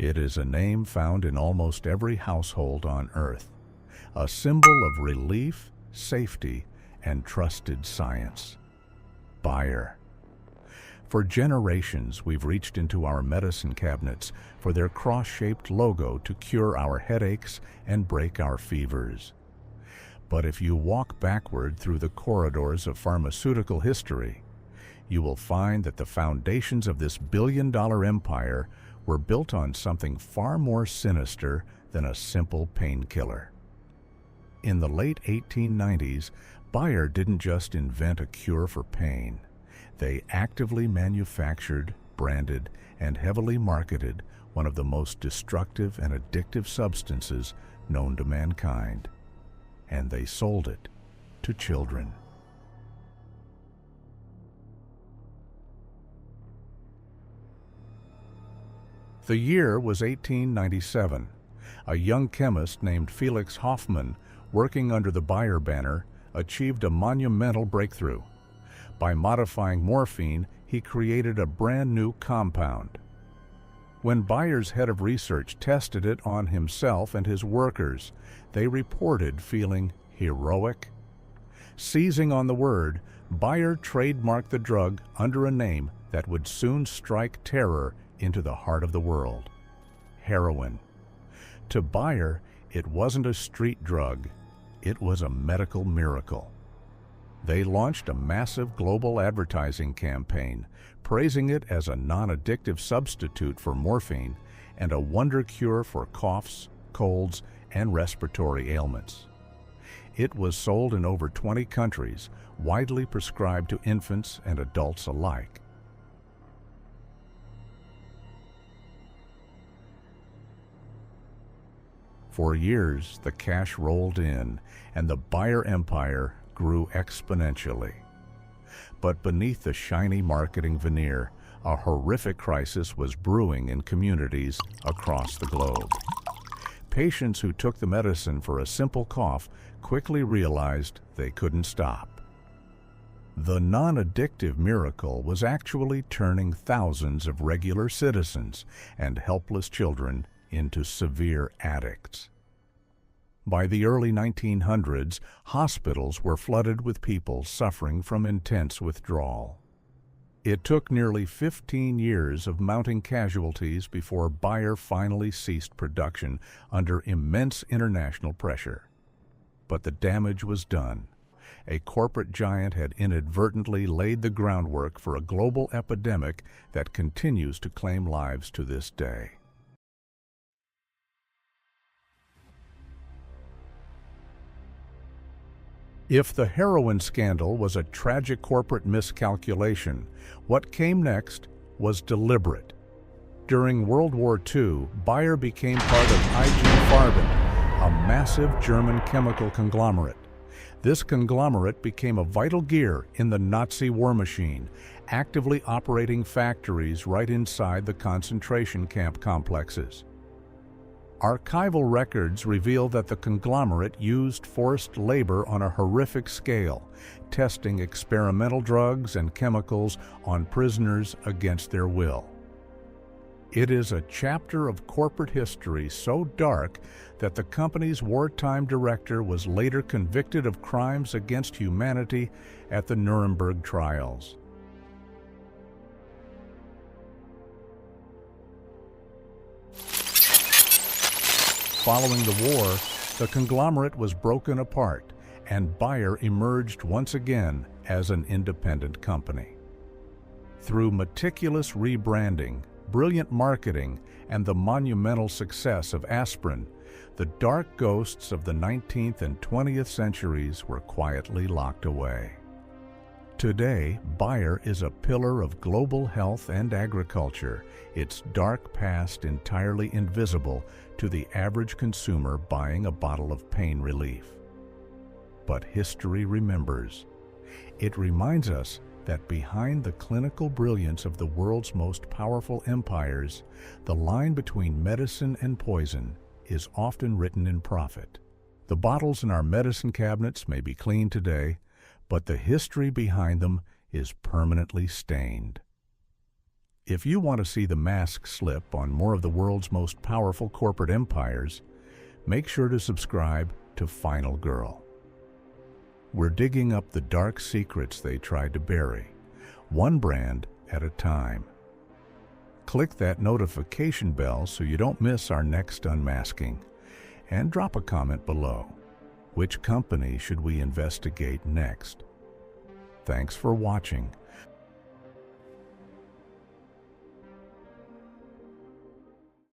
It is a name found in almost every household on Earth, a symbol of relief, safety, and trusted science. Bayer. For generations, we've reached into our medicine cabinets for their cross-shaped logo to cure our headaches and break our fevers. But if you walk backward through the corridors of pharmaceutical history, you will find that the foundations of this billion-dollar empire were built on something far more sinister than a simple painkiller. In the late 1890s, Bayer didn't just invent a cure for pain. They actively manufactured, branded, and heavily marketed one of the most destructive and addictive substances known to mankind. And they sold it to children. The year was 1897. A young chemist named Felix Hoffmann, working under the Bayer banner, achieved a monumental breakthrough. By modifying morphine, he created a brand new compound. When Bayer's head of research tested it on himself and his workers, they reported feeling heroic. Seizing on the word, Bayer trademarked the drug under a name that would soon strike terror into the heart of the world: heroin. To Bayer, it wasn't a street drug, it was a medical miracle. They launched a massive global advertising campaign, praising it as a non-addictive substitute for morphine and a wonder cure for coughs, colds, and respiratory ailments. It was sold in over 20 countries, widely prescribed to infants and adults alike. For years, the cash rolled in, and the Bayer empire grew exponentially. But beneath the shiny marketing veneer, a horrific crisis was brewing in communities across the globe. Patients who took the medicine for a simple cough quickly realized they couldn't stop. The non-addictive miracle was actually turning thousands of regular citizens and helpless children into severe addicts. By the early 1900s, hospitals were flooded with people suffering from intense withdrawal. It took nearly 15 years of mounting casualties before Bayer finally ceased production under immense international pressure. But the damage was done. A corporate giant had inadvertently laid the groundwork for a global epidemic that continues to claim lives to this day. If the heroin scandal was a tragic corporate miscalculation, what came next was deliberate. During World War II, Bayer became part of IG Farben, a massive German chemical conglomerate. This conglomerate became a vital gear in the Nazi war machine, actively operating factories right inside the concentration camp complexes. Archival records reveal that the conglomerate used forced labor on a horrific scale, testing experimental drugs and chemicals on prisoners against their will. It is a chapter of corporate history so dark that the company's wartime director was later convicted of crimes against humanity at the Nuremberg trials. Following the war, the conglomerate was broken apart, and Bayer emerged once again as an independent company. Through meticulous rebranding, brilliant marketing, and the monumental success of Aspirin, the dark ghosts of the 19th and 20th centuries were quietly locked away. Today, Bayer is a pillar of global health and agriculture, its dark past entirely invisible to the average consumer buying a bottle of pain relief. But history remembers. It reminds us that behind the clinical brilliance of the world's most powerful empires, the line between medicine and poison is often written in profit. The bottles in our medicine cabinets may be clean today, but the history behind them is permanently stained. If you want to see the mask slip on more of the world's most powerful corporate empires, make sure to subscribe to FinalGirl. We're digging up the dark secrets they tried to bury, one brand at a time. Click that notification bell so you don't miss our next unmasking, and drop a comment below. Which company should we investigate next? Thanks for watching.